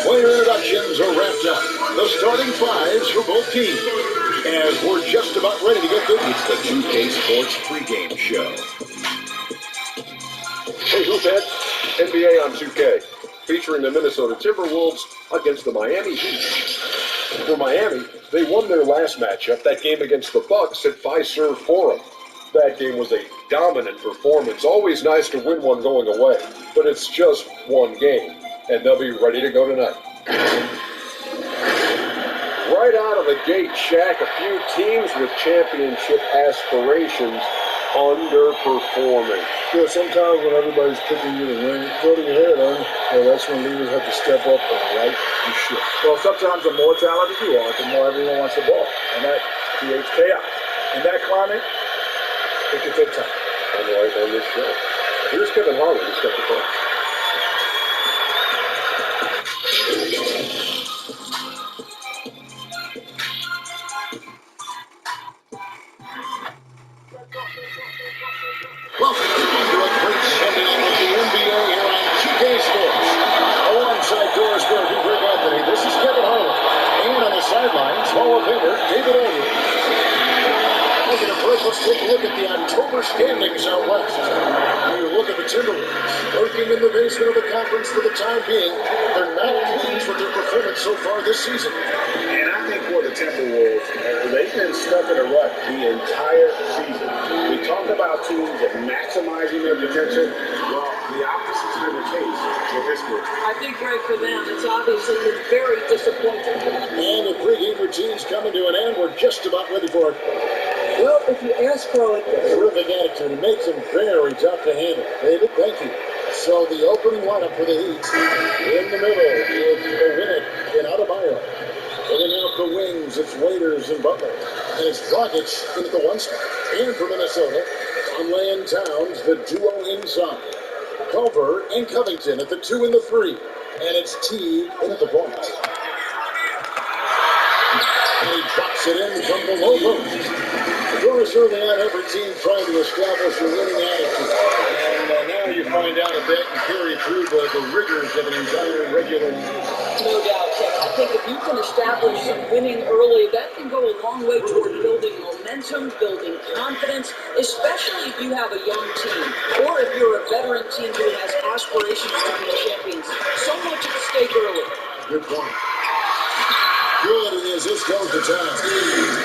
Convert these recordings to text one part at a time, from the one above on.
Player introductions are wrapped up. The starting fives for both teams. As we're just about ready to get this, it's the 2K Sports pregame show. Hey, who's that? NBA on 2K, featuring the Minnesota Timberwolves against the Miami Heat. For Miami, they won their last matchup, that game against the Bucks at Fiserv Forum. That game was a dominant performance. Always nice to win one going away, but it's just one game, and they'll be ready to go tonight. Right out of the gate, Shaq, a few teams with championship aspirations underperforming. Yeah, sometimes when everybody's picking you to win, go to your head, that's when leaders have to step up and right you shit. Well, sometimes the more talented you are, the more everyone wants the ball, and that creates chaos. In that climate, it can take time. I'm right on this show. Here's Kevin Harlan, who's got the phone. Welcome to a great Sunday night with the NBA here on 2K Sports. Alongside Doris Burke and Greg Anthony, this is Kevin Harlan. And on the sidelines, Hall of Famer David Andrews. Taking a break, let's take a look at the October standings out west. When you look at the Timberwolves, lurking in the basement of the conference for the time being, they're not pleased with their performance so far this season. And I think for the Timberwolves, they've been stuck in a rut the entire season. We talk about teams that maximizing their potential. Well, the opposite's been the case with this group. I think, Greg, for them, it's obviously been very disappointing. And the pregame routine's coming to an end. We're just about ready for it. Well, if you ask for it, Terrific attitude. It makes him very tough to handle. David, thank you. So the opening lineup for the Heat. In the middle is Olynyk and Adebayo. Filling out the wings, it's Waiters and Butler. And it's Dragic in at the one spot. And for Minnesota, Conley and Towns, the duo inside. Culver and Covington at the 2 and the 3. And it's T in at the point. And he drops it in from the low post. Doris, early on, every team trying to establish a winning attitude. And now you find out if that can carry through the rigors of an entire regular season. no doubt, Kevin. I think if you can establish some winning early, that can go a long way toward building momentum, building confidence, especially if you have a young team, or if you're a veteran team who has aspirations to be champions. So much at stake early. Good point. Good as this goes to Towns.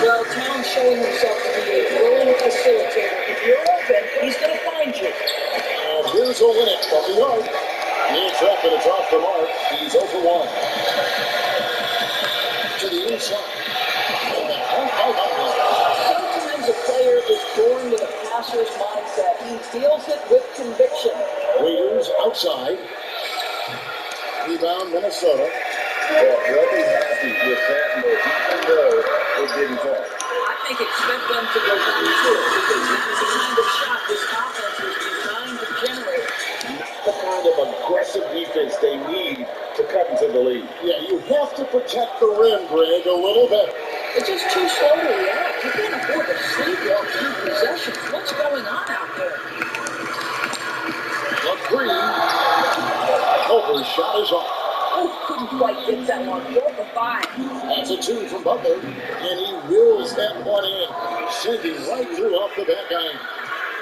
Well, Towns showing himself to be a willing facilitator. If you're open, he's going to find you. And here's Olynyk from the arc. It's up and it's off the mark. He's 0 for 1. To the inside. Sometimes a player is born with a passer's mindset. He deals it with conviction. Waiters outside. Rebound, Minnesota. Well, they'll be happy with that move, even though it didn't fall. I think expect them to go back to it because that is the kind of shot this offense is designed to generate. Not the kind of aggressive defense they need to cut into the lead. Yeah, you have to protect the rim, Greg, a little better. It's just too slow to react. You can't afford to sleepwalk through possessions. What's going on out there? The three. Culver's shot is off. Oh, couldn't quite get that one. 4 for 5. That's a 2 from Butler, and he wills that one in, sending right through off the back iron.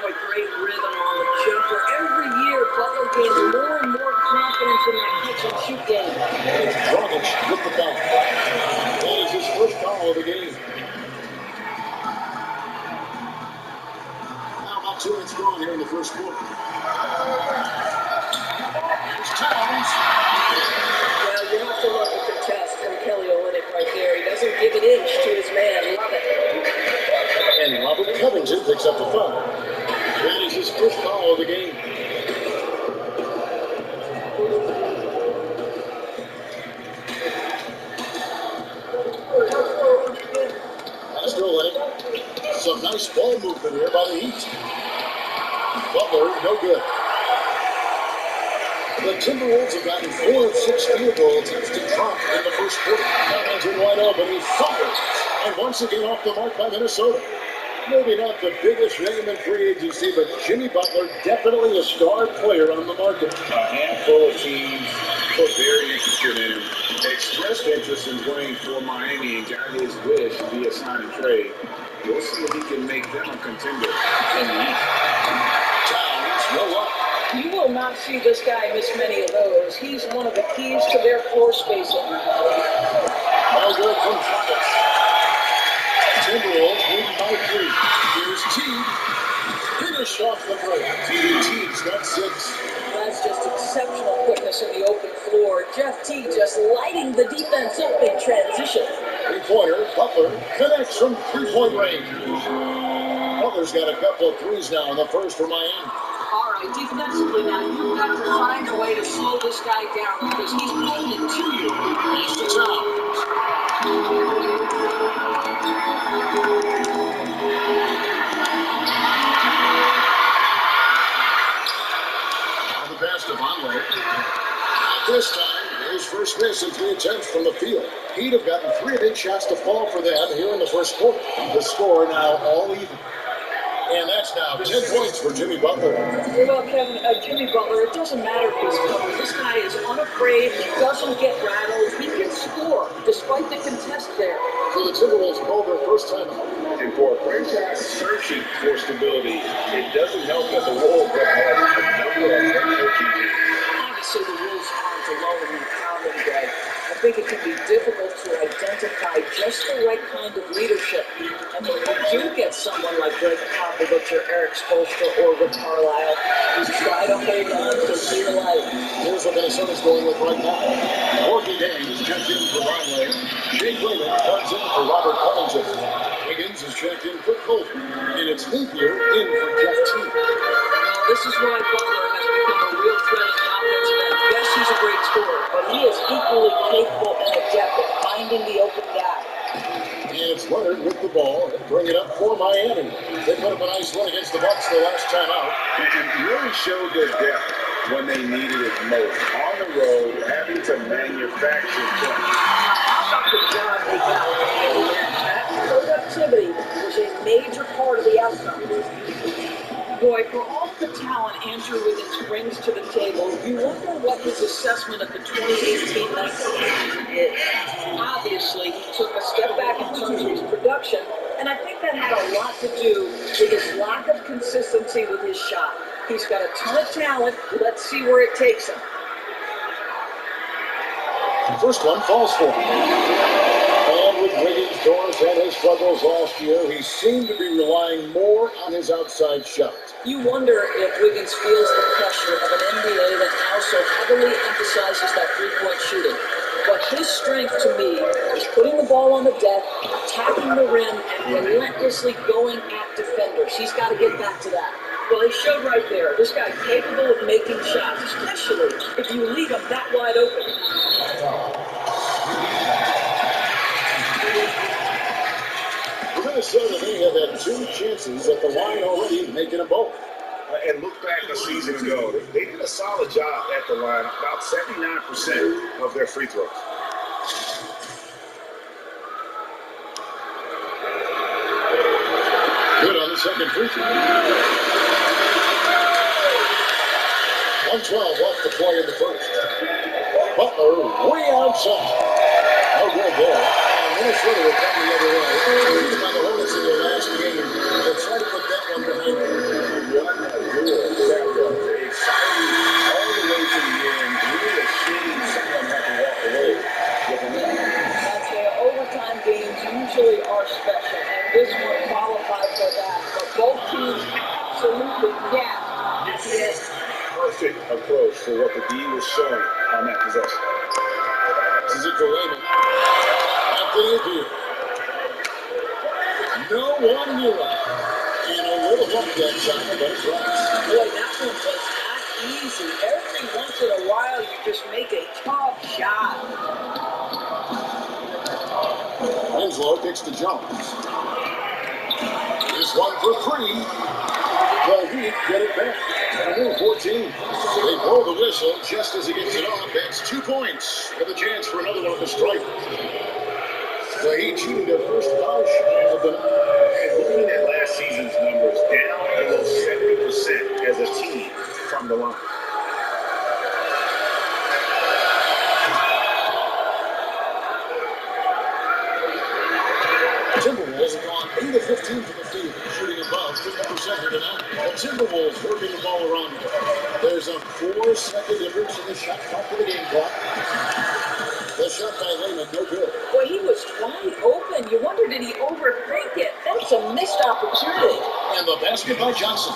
Boy, great rhythm on the jumper. Every year, Butler gains more and more confidence in that catch-and-shoot game. And it's Dragic with the foul. That is his first foul of the game. Now about 2 minutes gone here in the first quarter. There's Towns. Well, you have to love the contest from Kelly Olynyk right there. He doesn't give an inch to his man. Love it. And Robert Covington picks up the foul. That is his first foul of the game. Pass to Olynyk. Some nice ball movement here by the Heat. Butler, no good. The Timberwolves have gotten 4 of 6 field goal attempts to drop in the first quarter. Covington wide open, he fumbles. And once again off the mark by Minnesota. Maybe not the biggest name in free agency, but Jimmy Butler, definitely a star player on the market. A handful of teams We're very interested in him. Expressed interest in playing for Miami and got his wish via sign and trade. We'll see if he can make them a contender in the East. Towns, no up. You will not see this guy miss many of those. He's one of the keys to their floor spacing. No good from Travis. Timberwolves lead by 3. Here's Teague. Finish off the break. Teague's got 6. That's just exceptional quickness in the open floor. Jeff Teague just lighting the defense up in transition. Three-pointer, Butler connects from three-point range. Butler's got a couple of threes now in the first for Miami. All right, defensively now, you've got to find a way to slow this guy down because he's pulling it to you. He's the Towns. Now the pass to Vonleh. Not this time. His first miss in 3 attempts from the field. He'd have gotten 3 big shots to fall for them here in the first quarter. The score now all even. And that's now 10 points for Jimmy Butler. Well, Kevin, Jimmy Butler, it doesn't matter if he's covered. This guy is unafraid. He doesn't get rattled. He can score despite the contest there. So the Timberwolves called their first time out. And for a franchise searching for stability, it doesn't help that the Wolves have had a number of head coaching games. Obviously, the Wolves aren't alone in the problem, Greg. I think it can be difficult to identify just the right kind of leadership. And when you do get someone like Greg Popovich or Eric Spoelstra or Rick Carlisle, you try to hold on to dear life. Here's what Minnesota's going with right now. Morgan Gaines is checked in for Vonleh. Jake Layman comes in for Robert Covington. Higgins is checked in for Colton. And it's Napier in for Jeff Teague. Now, this is why Butler has become a real threat in the offensive end. Yes, he's a great scorer, but he is equally capable and adept at finding the open guy. And it's Leonard with the ball. They bring it up for Miami. They put up a nice one against the Bucks the last time out. And really showed their depth when they needed it most. On the road, having to manufacture points. How about the job they got when they win? That productivity was a major part of the outcome. Boy, for all the talent Andrew Wiggins brings to the table, you wonder what his assessment of the 2018-19 season is. Obviously, he took a step back in terms of his production, and I think that had a lot to do with his lack of consistency with his shot. He's got a ton of talent. Let's see where it takes him. The first one falls for him. And with Wiggins, Doris, and his struggles last year, he seemed to be relying more on his outside shot. You wonder if Wiggins feels the pressure of an NBA that now so heavily emphasizes that three-point shooting. But his strength to me is putting the ball on the deck, attacking the rim, and relentlessly going at defenders. He's got to get back to that. Well, he showed right there, this guy capable of making shots, especially if you leave him that wide open. For Minnesota, they have had 2 chances at the line already, making them both. And look back a season ago, they did a solid job at the line, about 79% of their free throws. Good on the second free throw. 112 off the play in the first. Butler way outside. No good there. And Minnesota will come the other way. Beaten by the Hornets in their last game. They'll try to put that one behind them. What a duel that was. Exciting all the way to the end. Really a shame someone had to walk away with a win. I'd say overtime games usually are special, and this one qualified for that. But both teams absolutely gassed at the end. Perfect approach for what the D was showing on that possession. This is it for Layman. Anthony Napier. No one knew it. And a little bump that time, but it's right. Boy, that one was not easy. Every once in a while, you just make a tough shot. Winslow kicks to Jones. This one for 3. The Heat get it back. 14. They blow the whistle just as he gets it off. That's 2 points with a chance for another one of the strike. The Heat shooting their first foul shot of the night. And looking at last season's numbers, down below 70% as a team from the line. The Timberwolves working the ball around them. There's a 4-second difference in the shot clock for the game clock. The shot by Lehman, no good. Boy, he was wide open. You wonder, did he overthink it? That's a missed opportunity. And the basket by Johnson.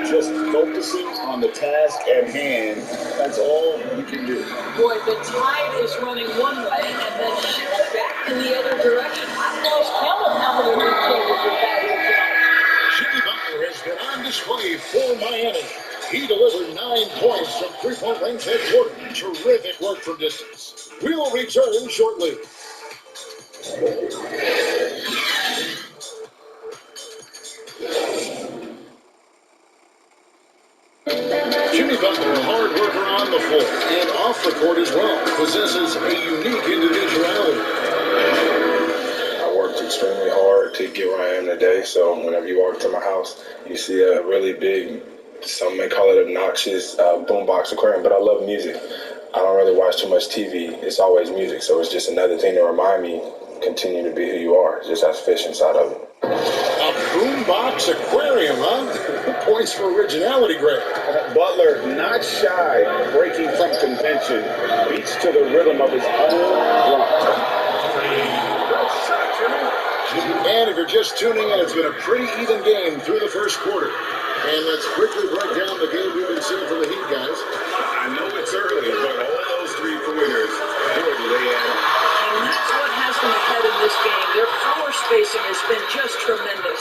Just focusing on the task at hand. That's all you can do. Boy, the tide is running one way and then shifts back in the other direction. I've lost count of how many league changes we've had here tonight. Jimmy Butler has been on display for Miami. He delivered 9 points from three-point range at quarter. Terrific work from distance. We'll return shortly. Jimmy Butler, a hard worker on the floor and off the court as well, possesses a unique individuality. I worked extremely hard to get where I am today, so whenever you walk to my house, you see a really big, some may call it obnoxious boombox aquarium, but I love music. I don't really watch too much TV. It's always music, so it's just another thing to remind me, continue to be who you are, just as fish inside of it. A boombox aquarium, huh? Points for originality, Greg. Butler, not shy, breaking from convention, beats to the rhythm of his own drum. And if you're just tuning in, it's been a pretty even game through the first quarter. And let's quickly break down the game we've been seeing from the Heat, guys. I know it's early, but all those three-pointers, boy, do they add up. And that's what has them ahead in this game. Their floor spacing has been just tremendous.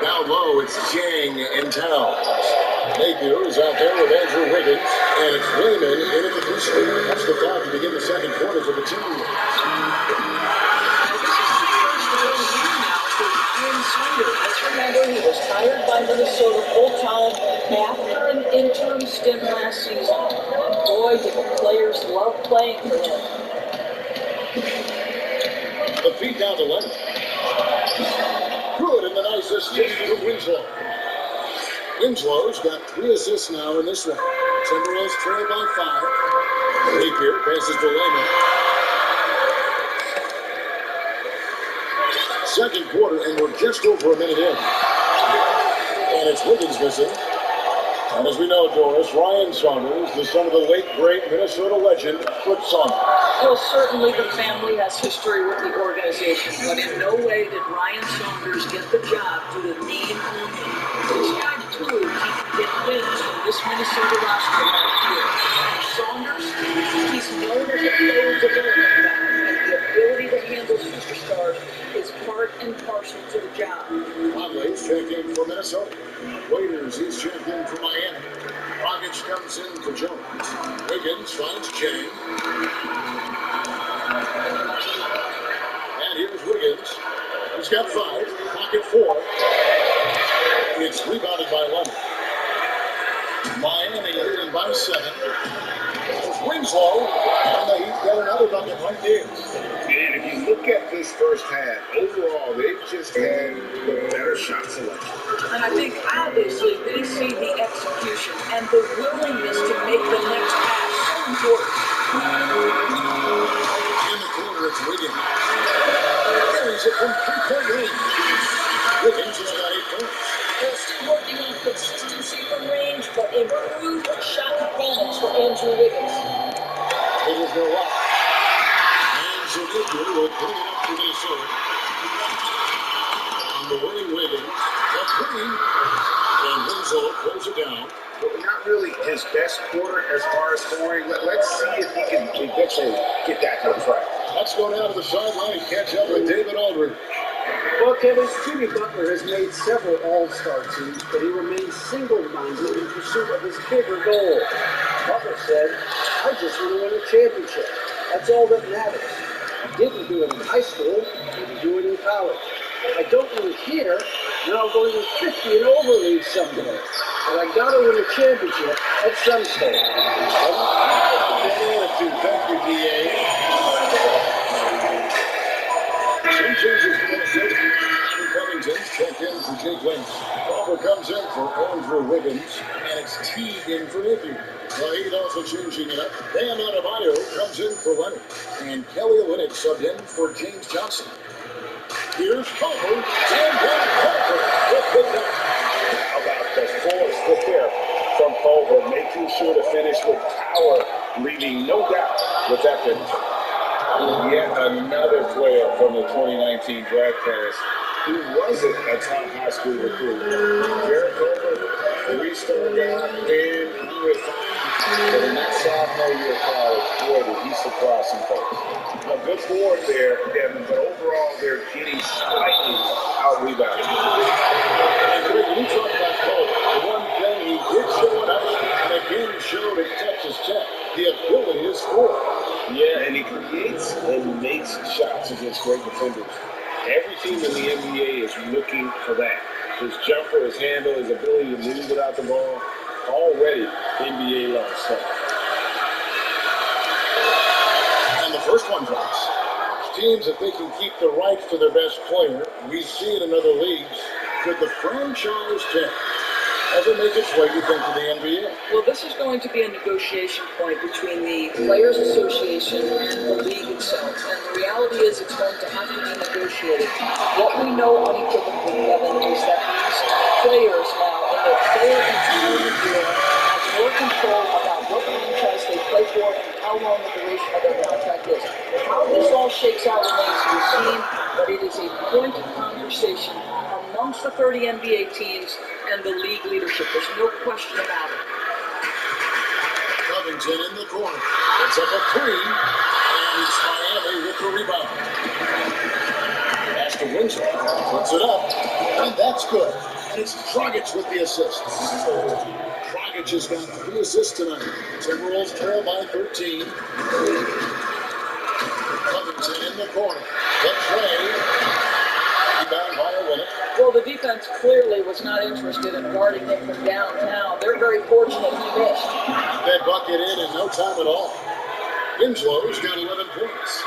Down low, it's Jang and Towns. Napier is out there with Andrew Wiggins, and it's Raymond in at the 3 spot. That's the foul to begin the second quarter for the Timberwolves. Let's remember he was hired by Minnesota full-time after an interim stint last season. And boy, did the players love playing for him. The feed down to Leonard. Good, and the nice assist to Winslow. Winslow's got 3 assists now in this one. Timberwolves trail by 5. Napier passes to Lehman. Second quarter, and we're just over a minute in. And it's Wiggins missing. And as we know, Doris, Ryan Saunders, the son of the late, great Minnesota legend, Flip Saunders. Well, certainly the family has history with the organization, but in no way did Ryan Saunders get the job due to name only. This guy proved he can get wins from this Minnesota roster last year. Saunders, he's known as a player development guy, and the ability to handle superstars is part and parcel to the job. Conley's checked in for Minnesota. Waiters, he's checked in for Miami. Rogic comes in for Jones. Wiggins finds Jang. And here's Wiggins. He's got 5. Pocket 4. It's rebounded by Leonard. Miami leading by 7. It's Winslow. And the Heat got another bucket right there. And if you look at this first half, overall, they've just had the better shot selection. And I think obviously they see the execution and the willingness to make the next pass so important. In the corner, it's Wiggins. Carries it from 3-point range. Wiggins has got 8 points. They're still working on consistency from range, but improved shot mechanics for Andrew Wiggins. It is no lock. And so Napier will put it up for Minnesota. On the way, Wiggins. The green. And Winslow pulls it down. But not really his best quarter as far as scoring. Let's see if he can eventually get that on track. Let's go down to the sideline and catch up with David Aldridge. Well, Kevin, Jimmy Butler has made several All-Star teams, but he remains single-minded in pursuit of his bigger goal. Butler said, I just want to win a championship. That's all that matters. He didn't do it in high school. He didn't do it in college. I don't really care. Now I'm going to 50 and over league someday. But I got to win a championship at some stage. Thank you, D.A. Some changes to Minnesota. Andrew Covington's checked in for Jake Lynch. Crawford comes in for Andrew Wiggins. And it's Teague in for Napier. He's also changing it up. Bam Adebayo comes in for Leonard. And Kelly Olynyk subbed in for James Johnson. Here's Crawford. And then Crawford with the dunk. How about there from Culver, making sure to finish with power, leaving no doubt with that finish. Yet another player from the 2019 draft class who wasn't a top high school recruit. Garrett Culver, 3-star guy, been unrefined, but in that sophomore year of college, boy, did he surprise some folks. A good board there, Devin, but overall they're getting slightly out-rebounded. And Greg, when you talk about Cole, the one thing he did show in high school and again showed at Texas Tech, the ability to score. Yeah, and he creates and makes shots against great defenders. Every team in the NBA is looking for that. His jumper, his handle, his ability to move without the ball, already NBA level stuff. And the first one drops. Teams, if they can keep the rights to their best player, we see it in other leagues, could the franchise tag ever make its way, you think, to the NBA? Well, this is going to be a negotiation point between the Players Association and the league itself. And the reality is it's going to have to be negotiated. What we know unequivocally, Kevin, is that these players now, in their player empowerment era, have more control about what franchise they play for and how long the duration of their contract is. How this all shakes out remains to be seen, but it is a point of conversation amongst the 30 NBA teams and the league leadership. There's no question about it. Covington in the corner. It's up a three, and it's Miami with the rebound. Pass to Winslow. Puts it up, and that's good. And it's Dragic with the assist. Dragic has got 3 assists tonight. Timberwolves trail by 13. Covington in the corner. The tray. Rebound by a Willett. Well, the defense clearly was not interested in guarding him from downtown. They're very fortunate he missed. That bucket in no time at all. Winslow's got 11 points.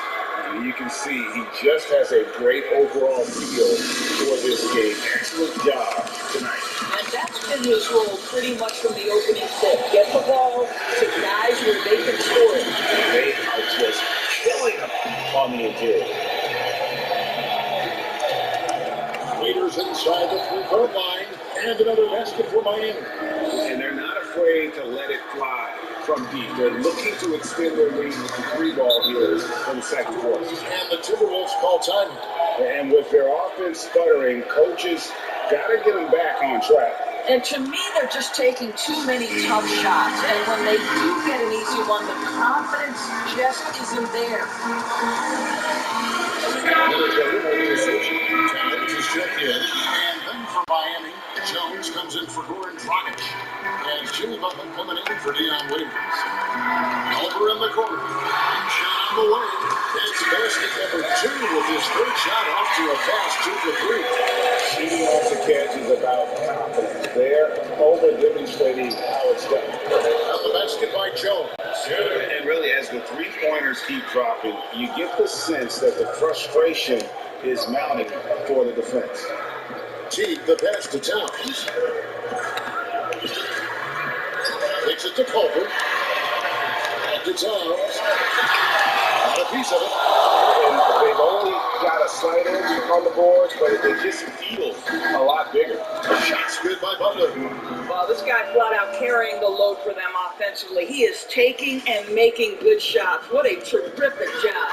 You can see he just has a great overall feel for this game. Excellent job tonight. And that's been his role pretty much from the opening tip. Get the ball to guys where they can score it. They are just killing him on the interior. Waiters inside the three-point line, and another basket for Miami. And they're not afraid to let it fly from deep. They're looking to extend their lead with the 3-ball here in the second quarter. And the Timberwolves call timeout. And with their offense sputtering, coaches got to get them back on track. And to me, they're just taking too many tough shots. And when they do get an easy one, the confidence just isn't there. Towns is checked in, and then for Miami, Jones comes in for Goran Dragic. And Jimmy Butler coming in for Dion Waiters. Over in the corner. Big shot on the way. It's basket number 2 with his third shot off to a fast 2 for 3. Shooting off the catch is about confidence. They're over-demonstrating how it's done. Now the basket by Jones. And really, as the three-pointers keep dropping, you get the sense that the frustration is mounting for the defense. Teague the pass to Towns. Takes it to Culver. Back to Towns. Got a piece of it. And they've only got a slight edge on the boards, but they just feel a lot bigger. Shots good by Butler. Wow, this guy flat out carrying the load for them offensively. He is taking and making good shots. What a terrific job.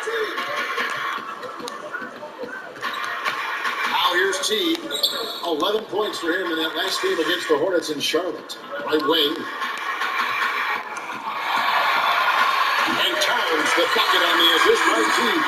Now here's Teague. 11 points for him in that last game against the Hornets in Charlotte. Right wing. And Towns, the bucket on the assist by Teague.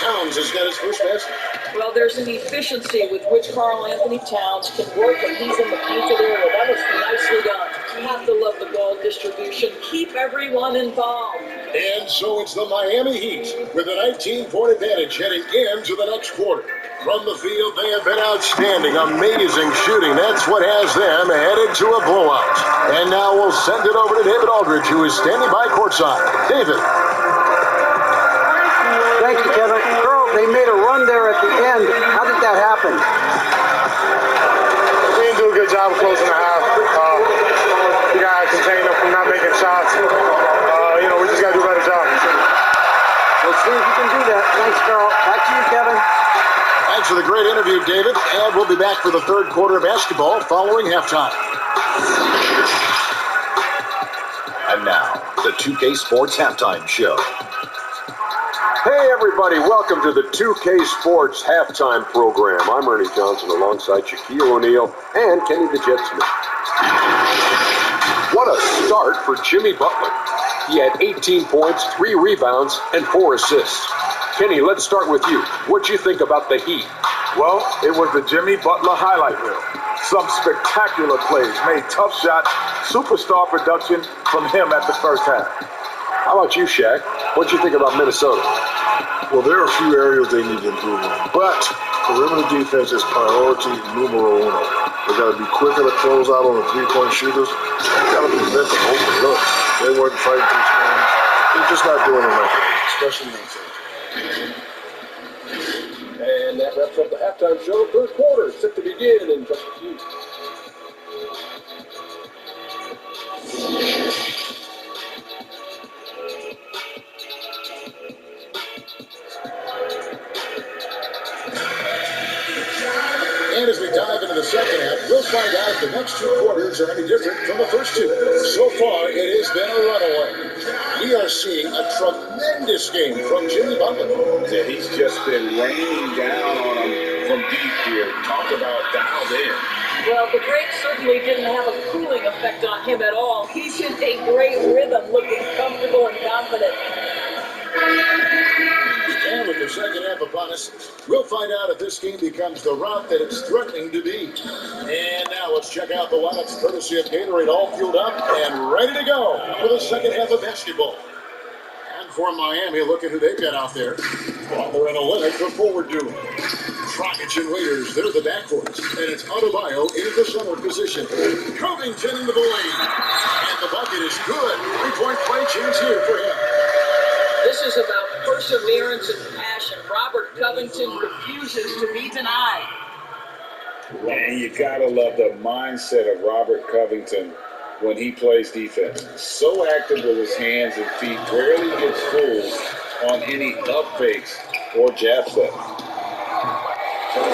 Towns has got his first basket. Well, there's an efficiency with which Karl Anthony Towns can work when he's in the painted area. That was nicely done. You have to love the ball distribution. Keep everyone involved. And so it's the Miami Heat with a 19-point advantage heading into the next quarter. From the field, they have been outstanding. Amazing shooting. That's what has them headed to a blowout. And now we'll send it over to David Aldridge, who is standing by courtside. David. Thank you, Kevin. Carl, they made a run there at the end. How did that happen? We didn't do a good job of closing the half. We got to contain them from not making shots. We just got to do a better job. Let's see if you can do that. Thanks, Carl. Back to you, Kevin. Thanks for the great interview, David. And we'll be back for the third quarter of basketball following halftime. And now, the 2K Sports Halftime Show. Hey everybody, welcome to the 2K Sports Halftime Program. I'm Ernie Johnson alongside Shaquille O'Neal and Kenny the Jet Smith. What a start for Jimmy Butler. He had 18 points, 3 rebounds, and 4 assists. Kenny, let's start with you. What'd you think about the Heat? Well, it was the Jimmy Butler highlight reel. Some spectacular plays, made tough shots, superstar production from him at the first half. How about you, Shaq? What'd you think about Minnesota? Well, there are a few areas they need to improve on, but perimeter defense is priority numero uno. They got to be quicker to close out on the three-point shooters. They got to prevent the open looks. They weren't fighting through screens. They're just not doing enough, especially inside. And that wraps up the halftime show. Third quarter set to begin in just a few. And as we dive into the second half, we'll find out if the next 2 quarters are any different from the first 2. So far, it has been a runaway. We are seeing a tremendous game from Jimmy Butler. Yeah, he's just been raining down on him from deep here. Talk about dialed in. Well, the break certainly didn't have a cooling effect on him at all. He's in a great rhythm, looking comfortable and confident. And with the second half upon us, we'll find out if this game becomes the route that it's threatening to be. And now let's check out the lineups courtesy of Gatorade, all fueled up and ready to go for the second half of basketball. And for Miami, look at who they've got out there. Butler and Olynyk for forward duo. Dragic and Waiters, they're the backcourts. And it's Adebayo in the center position. Covington in the lane. And the bucket is good. 3-point play chance here for him. This is about perseverance and passion. Robert Covington refuses to be denied. Man, you gotta love the mindset of Robert Covington when he plays defense. So active with his hands and feet, rarely gets fooled on any up fakes or jab steps.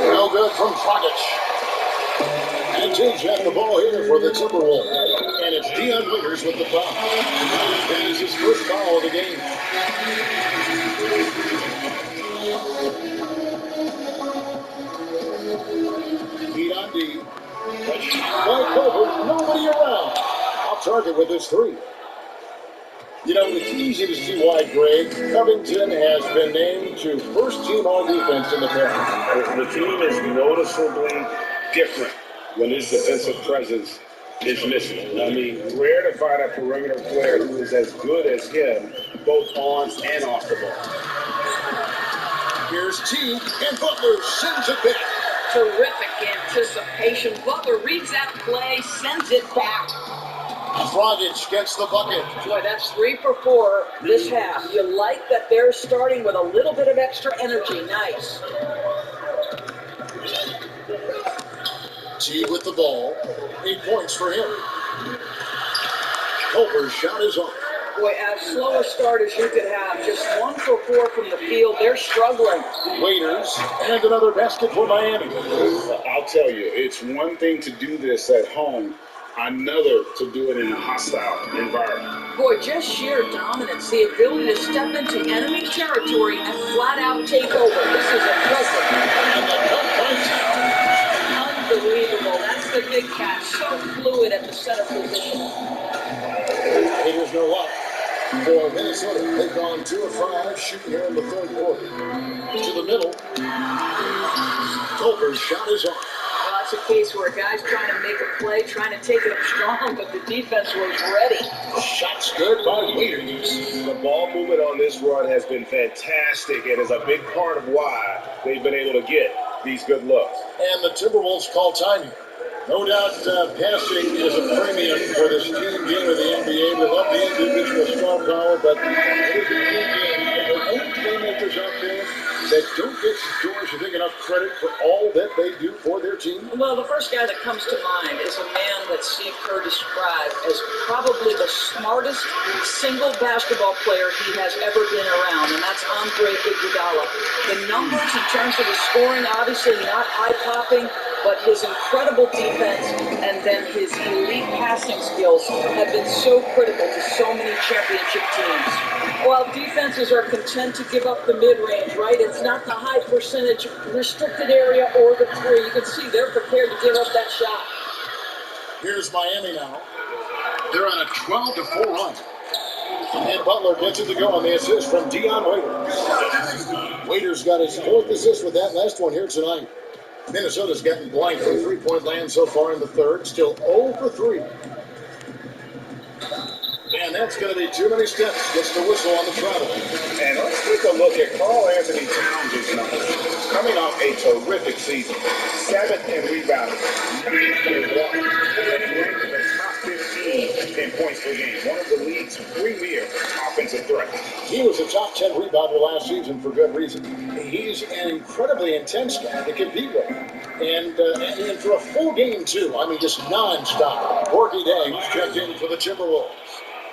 No good from Dragic. And James got the ball here for the Timberwolves. And it's Dion Waiters with the foul. That is his first foul of the game. Heat on D. By Colbert, nobody around. Off target with his 3. You know, it's easy to see why, Greg. Covington has been named to first team all defense in the past. The team is noticeably different when his defensive presence is missing. I mean, rare to find a perimeter player who is as good as him, both on and off the ball. Here's T, and Butler sends it back. Terrific anticipation. Butler reads that play, sends it back. Dragic gets the bucket. Boy, that's 3 for 4 this half. You like that they're starting with a little bit of extra energy. Nice. T with the ball. 8 points for him. Culver's shot is off. Boy, as slow a start as you could have. Just 1 for 4 from the field. They're struggling. Waiters, and another basket for Miami. I'll tell you, it's one thing to do this at home, another to do it in a hostile environment. Boy, just sheer dominance. The ability to step into enemy territory and flat out take over. This is impressive. And the cut by Town. Unbelievable. That's the big catch. So fluid at the center position. Haters no luck. For Minnesota, they've gone 2 of 5 shooting here in the third quarter. To the middle. Culver's shot is off. Well, that's a case where a guy's trying to make a play, trying to take it up strong, but the defense was ready. Shot's good by Waiters. The ball movement on this run has been fantastic and is a big part of why they've been able to get these good looks. And the Timberwolves call time here. No doubt passing is a premium for this team game of the NBA. We love the individual star power, but it is a team game. If there are only playmakers out there, that don't get, George, you think, enough credit for all that they do for their team? Well, the first guy that comes to mind is a man that Steve Kerr described as probably the smartest single basketball player he has ever been around, and that's Andre Iguodala. The numbers in terms of his scoring, obviously not eye-popping, but his incredible defense and then his elite passing skills have been so critical to so many championship teams. While defenses are content to give up the mid-range, right? It's not the high percentage restricted area or the three. You can see they're prepared to give up that shot. Here's Miami now. They're on a 12-4 run. And Butler gets it to go on the assist from Dion Waiters. Waiters got his 4th assist with that last one here tonight. Minnesota's gotten blanked from three-point land so far in the third. Still 0 for 3. And that's going to be too many steps. Gets the whistle on the travel. And let's take a look at Karl Anthony Towns' numbers. Coming off a terrific season. 7th in rebounding. 9th in blocking. And ranked in the top 15 in points per game. One of the league's premier offensive threats. He was a top 10 rebounder last season for good reason. He's an incredibly intense guy to compete with. And for a full game, too. I mean, just nonstop. Gorgie Day checked in for the Timberwolves.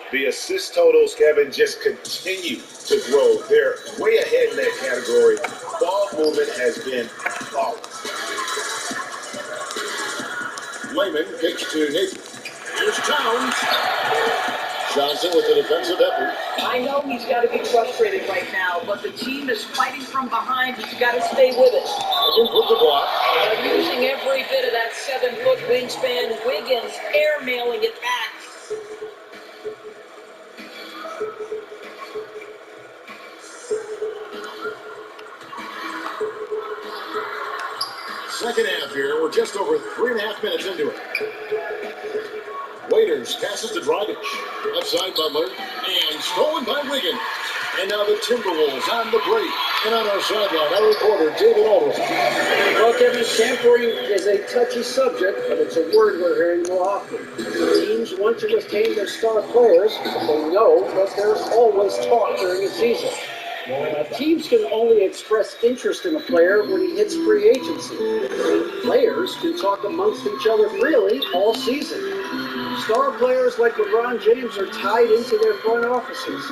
The assist totals, Kevin, just continue to grow. They're way ahead in that category. Ball movement has been flawless. Layman kicks to Nathan. Here's Towns. Johnson with the defensive effort. I know he's got to be frustrated right now, but the team is fighting from behind. He's got to stay with it. Again, put the block. Using every bit of that 7-foot wingspan. Wiggins airmailing it back. Second half here. We're just over 3.5 minutes into it. Waiters passes to Dragic. Left side Butler. And stolen by Wiggins. And now the Timberwolves on the break. And on our sideline, our reporter, David Aldridge. Well, Kevin, tampering is a touchy subject, but it's a word we're hearing more often. Teams want to retain their star players, but they know that there's always talk during the season. Teams can only express interest in a player when he hits free agency. Players can talk amongst each other freely all season. Star players like LeBron James are tied into their front offices.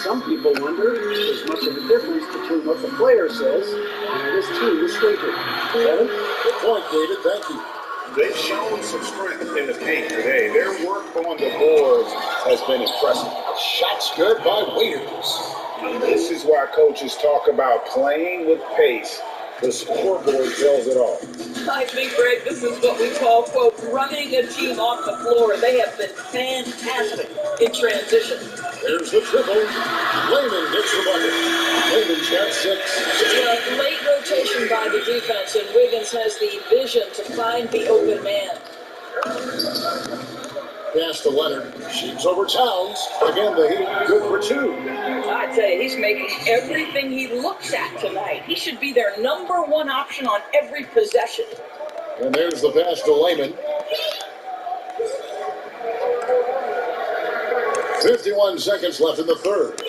Some people wonder if there's much of a difference between what the player says and what his team is thinking. Kevin? Good point, David. Thank you. They've shown some strength in the paint today. Their work on the boards has been impressive. Shots good by Waiters. This is why coaches talk about playing with pace. The scoreboard tells it all. I think, Greg, this is what we call, quote, running a team off the floor. They have been fantastic in transition. There's the triple. Layman gets the bucket. Layman's got 6. Late rotation by the defense, and Wiggins has the vision to find the open man. Pass to Leonard. Shoots over Towns. Again, the Heat good for 2. I tell you, he's making everything he looks at tonight. He should be their number 1 option on every possession. And there's the pass to Layman. 51 seconds left in the third.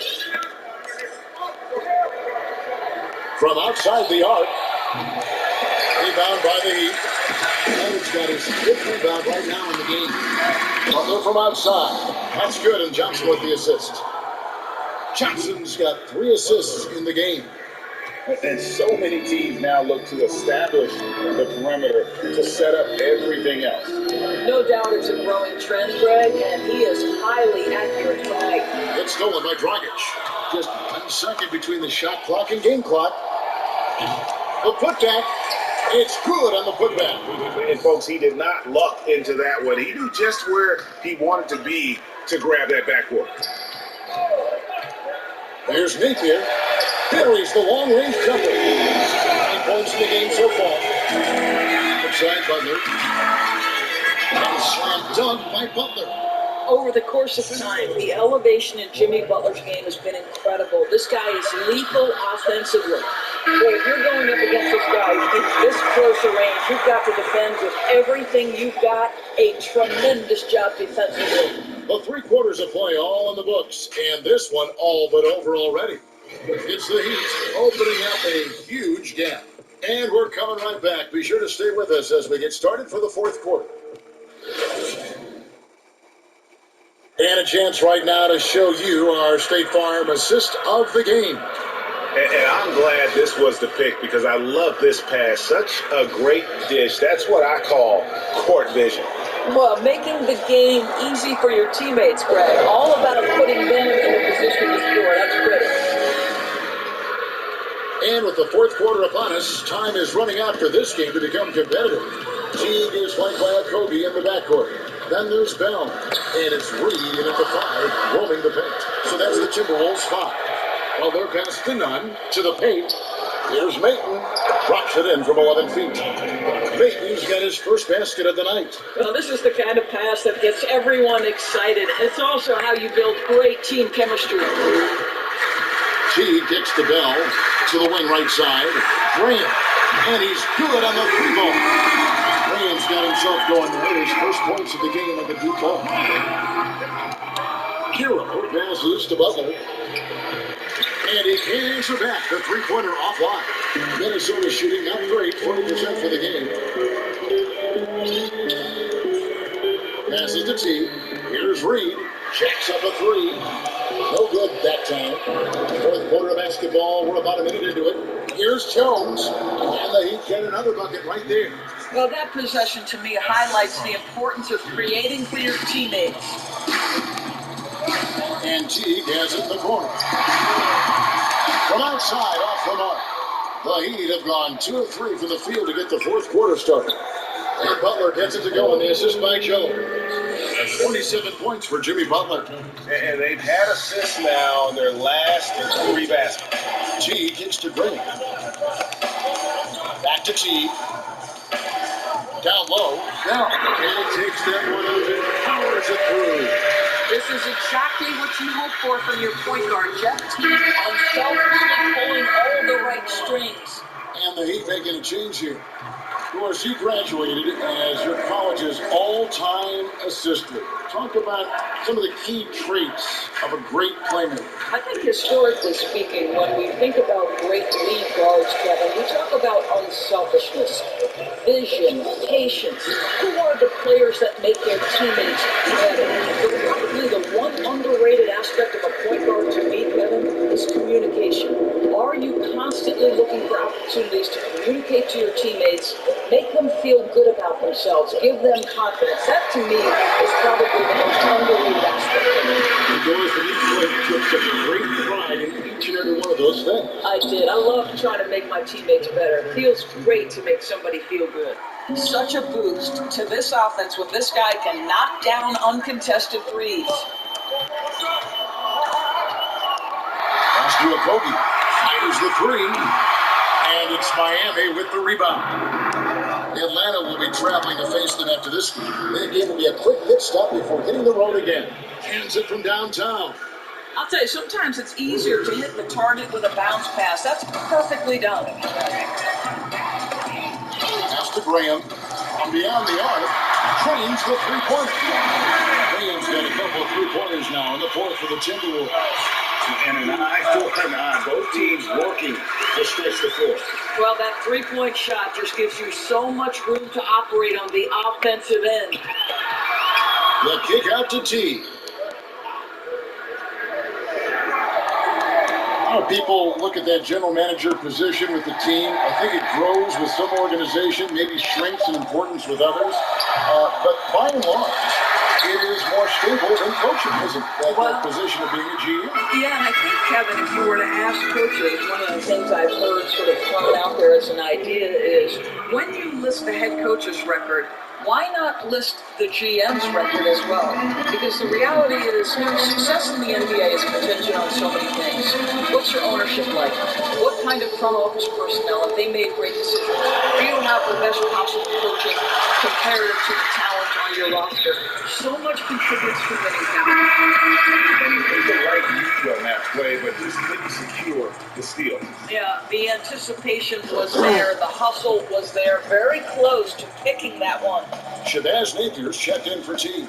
From outside the arc. Rebound by the Heat. Leonard's got his 5th rebound right now in the game. Butler from outside. That's good, and Johnson with the assist. Johnson's got 3 assists in the game. And so many teams now look to establish the perimeter to set up everything else. No doubt it's a growing trend, Greg, and he is highly accurate tonight. It's stolen by Dragic. Just 1 second between the shot clock and game clock. The putback. It's good on the putback. And folks, he did not luck into that one. He knew just where he wanted to be to grab that backboard. There's Napier. Carries the long-range jumper. 9 points in the game so far. Outside Butler. And slam dunk by Butler. Over the course of time, the elevation in Jimmy Butler's game has been incredible. This guy is lethal offensively. Boy, if you're going up against this guy in this close a range, you've got to defend with everything you've got. A tremendous job defensively. The 3 quarters of play all in the books, and this one all but over already. It's the Heat opening up a huge gap. And we're coming right back. Be sure to stay with us as we get started for the fourth quarter. And a chance right now to show you our State Farm assist of the game. And I'm glad this was the pick because I love this pass. Such a great dish. That's what I call court vision. Well, making the game easy for your teammates, Greg. All about putting them in a position to score. That's great. And with the fourth quarter upon us, time is running out for this game to become competitive. Teague is flanked by Okogie in the backcourt. Then there's Bell. And it's Reed in at the 5, roaming the paint. So that's the Timberwolves 5. Well, they're past to none, to the paint. Here's Maton. Drops it in from 11 feet. Maton's got his first basket of the night. Well, this is the kind of pass that gets everyone excited. It's also how you build great team chemistry. Teague kicks the Bell to the wing right side. Graham. And he's good on the 3-ball. Graham's got himself going there. His first points of the game on the deep ball. Hero passes to Butler. And he hands her back. The three-pointer offline. Minnesota shooting not great, 40% for the game. Passes to T. Here's Reed. Jacks up a 3. No good that time. Fourth quarter of basketball. We're about a minute into it. Here's Jones. And the Heat get another bucket right there. Well, that possession to me highlights the importance of creating for your teammates. And Teague has it in the corner. From outside, off the mark. The Heat have gone 2 of 3 from the field to get the fourth quarter started. And Butler gets it to go on the assist by Joe. 47 points for Jimmy Butler. And they've had assists now in their last 3 baskets. Teague kicks to Graham. Back to Teague. Down low. Down. And takes that one out and powers it through. This is exactly what you hope for from your point guard, Jeff Teague, unselfishly pulling all the right strings. And the Heat making a change here. Of course, you graduated as your college's all-time assist leader. Talk about some of the key traits of a great playmaker. I think historically speaking, when we think about great lead guards, Kevin, we talk about unselfishness, vision, patience. Who are the players that make their teammates better? Probably the one underrated aspect of a point guard to me, Kevin, is communication. Are you constantly looking for opportunities to communicate to your teammates, make them feel good about themselves, give them confidence? That, to me, is probably the most underrated aspect of it. The boys from each play took such great pride in each and every one of those things. I did. I love trying to make my teammates better. It feels great to make somebody feel good. Such a boost to this offense when this guy can knock down uncontested threes. Pass to Okogie. Fires the 3. And it's Miami with the rebound. Atlanta will be traveling to face them after this. Their game will be a quick pit stop before hitting the road again. Hands it from downtown. I'll tell you, sometimes it's easier to hit the target with a bounce pass. That's perfectly done. Pass to Graham. From beyond the arc, trains the three-pointer. Graham's got a couple of three-pointers now in the fourth for the Timberwolves. And an eye for an eye. Both teams working to stretch the floor. Well, that three-point shot just gives you so much room to operate on the offensive end. The kick out to T. A lot of people look at that general manager position with the team. I think it grows with some organization, maybe shrinks in importance with others. But by and large, it is more stable than coaching, isn't it? That position of being a GM. Yeah, and I think, Kevin, if you were to ask coaches, one of the things I've heard sort of thrown out there as an idea is when you list the head coach's record, why not list the GM's record as well? Because the reality is, success in the NBA is contingent on so many things. What's your ownership like? What kind of front office personnel? Have they made great decisions? Do you have the best possible coaching compared to the talent on your roster? So much contributes to winning, Kevin. The right view on that play, but just couldn't secure the steal. Yeah, the anticipation was there. The hustle was there. Very close to picking that one. Shabazz Napier's checked in for T.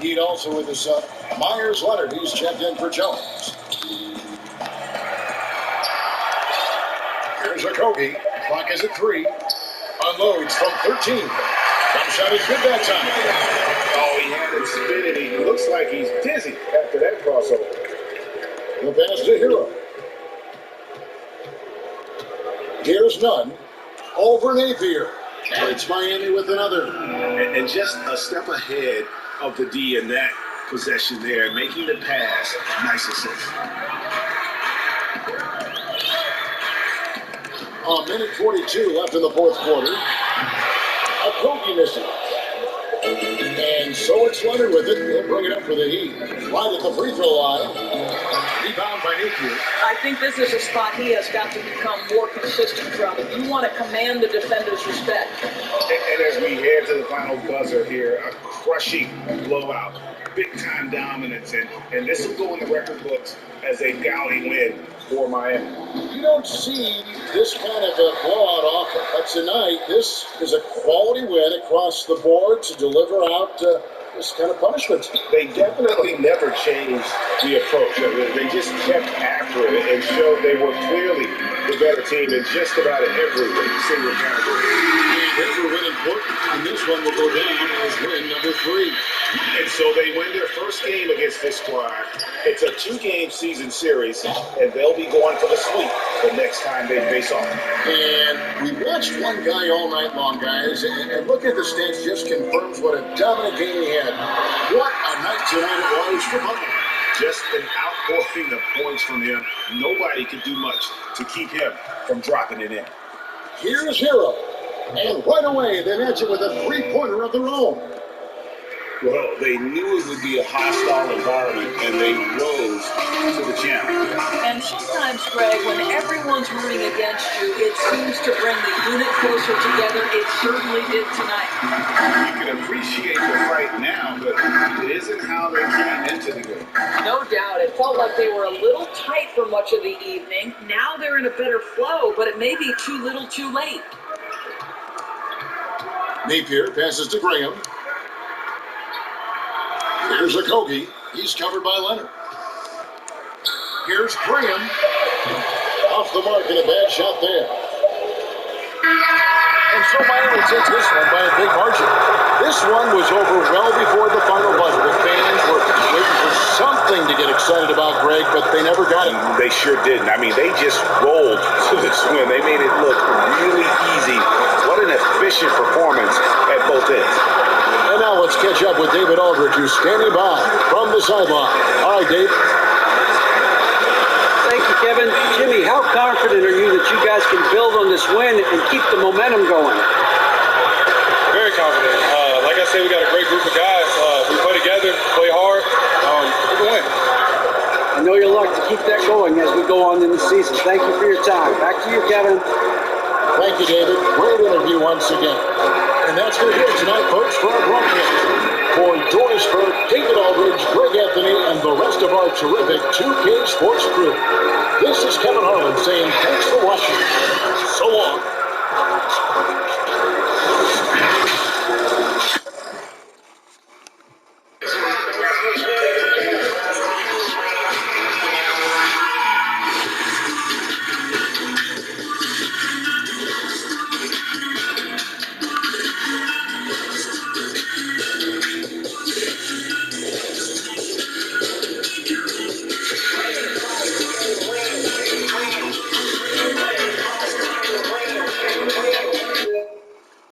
Heat also with his son. Myers Leonard, he's checked in for Jones. Here's Okogie. Clock is at 3. Unloads from 13. Jump shot is good that time. Oh, he had it spinning. He looks like he's dizzy after that crossover. The pass to Hero. Here's none. Over Napier. It's Miami with another. And just a step ahead of the D in that possession there, making the pass. Nice assist. A minute 42 left in the fourth quarter. Okogie missing. And so it's Leonard with it. He'll bring it up for the Heat. Right at the free throw line. Rebound by Napier. I think this is a spot he has got to become more consistent from. You want to command the defender's respect. And as we head to the final buzzer here, a crushing blowout. Big-time dominance. And this will go in the record books as a gaudy win for Miami. You don't see this kind of a blowout often. But tonight, this is a quality win across the board to deliver out this kind of punishment. They definitely never changed the approach. They just kept after it and showed they were clearly the better team in just about every single category. And every win important, and this one will go down as win number 3. And so they win their first game against this squad. It's a 2-game season series, and they'll be going for the sweep the next time they face off. And we watched one guy all night long, guys, and look at the stats, just confirms what a dominant game he had. What a night tonight it was for Butler. Just an outpouring of points from him. Nobody could do much to keep him from dropping it in. Here's Hero. And right away, they match it with a 3-pointer of their own. Well, they knew it would be a hostile environment, and they rose to the challenge. And sometimes, Greg, when everyone's rooting against you, it seems to bring the unit closer together. It certainly did tonight. You can appreciate the fight now, but it isn't how they came into the game. No doubt. It felt like they were a little tight for much of the evening. Now they're in a better flow, but it may be too little too late. Napier passes to Graham. Here's Okogie. He's covered by Leonard. Here's Graham. Off the mark and a bad shot there. And so Miami takes this one by a big margin. This one was over well before the final buzzer. The fans were waiting for something to get excited about, Greg, but they never got it. They sure didn't. I mean, they just rolled to this win. They made it look really easy. What an efficient performance at both ends. And now let's catch up with David Aldridge, who's standing by from the sideline. All right, Dave. Thank you, Kevin. Jimmy, how confident are you that you guys can build on this win and keep the momentum going? Very confident. Like I said, we got a great group of guys. We play together, play hard. We can win. I know you'll like to keep that going as we go on in the season. Thank you for your time. Back to you, Kevin. Thank you, David. Great interview once again. And that's going to do it tonight, folks, for our broadcast. For Doris Burke, David Aldridge, Greg Anthony, and the rest of our terrific 2K Sports crew, this is Kevin Harlan saying thanks for watching. So long.